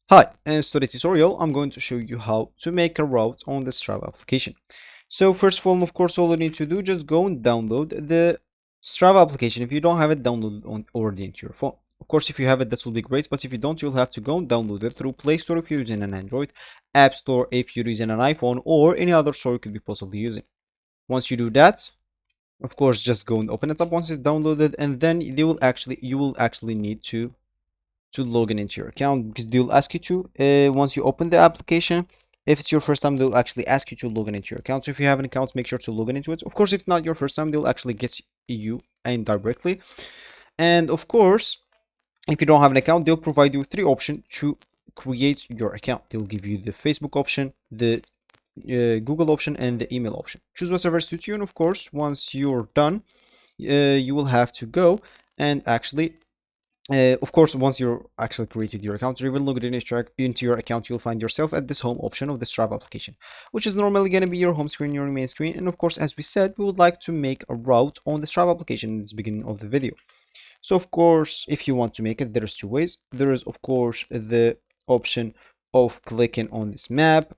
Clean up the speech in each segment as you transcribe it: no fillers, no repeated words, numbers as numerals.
Hi, in today's tutorial, I'm going to show you how to make a route on the Strava application. So first of all, all you need to do, just go and download the Strava application. If you don't have it, download it already into your phone. Of course, if you have it, that will be great. But if you don't, you'll have to go and download it through Play Store if you're using an Android, App Store if you're using an iPhone, or any other store you could be possibly using. Once you do that, of course, just go and open it up once it's downloaded, and then you will actually need to log in into your account because they'll ask you to once you open the application. If it's your first time, they'll actually ask you to log in into your account. So if you have an account, make sure to log in into it. Of course, if not your first time, they'll actually get you in directly. And of course, if you don't have an account, they'll provide you with three options to create your account. They'll give you the Facebook option, the Google option, and the email option. Choose whatever suits you. And of course, once you're done, you will have to go and actually of course, once you're actually created your account, or even logged in into your account, you'll find yourself at this home option of the Strava application, which is normally going to be your home screen, your main screen. And of course, as we said, we would like to make a route on the Strava application in the beginning of the video. So of course, if you want to make it, there's two ways. There is of course the option of clicking on this map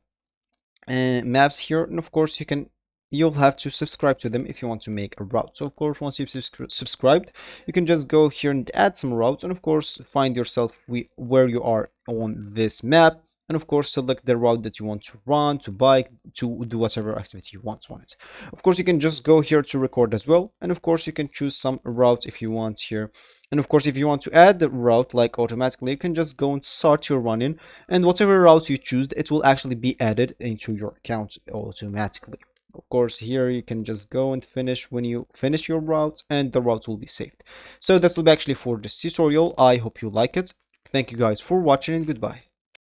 and maps here, and of course you'll have to subscribe to them if you want to make a route. So of course, once you've subscribed, you can just go here and add some routes, and of course find yourself where you are on this map, and of course select the route that you want to run, to bike, to do whatever activity you want on it. Of course, you can just go here to record as well, and of course you can choose some routes if you want here. And of course, if you want to add the route like automatically, you can just go and start your running, and whatever route you choose, it will actually be added into your account automatically. Of course, here you can just go and finish when you finish your route, and the route will be saved. So that will be actually for this tutorial. I hope you like it. Thank you guys for watching, and goodbye.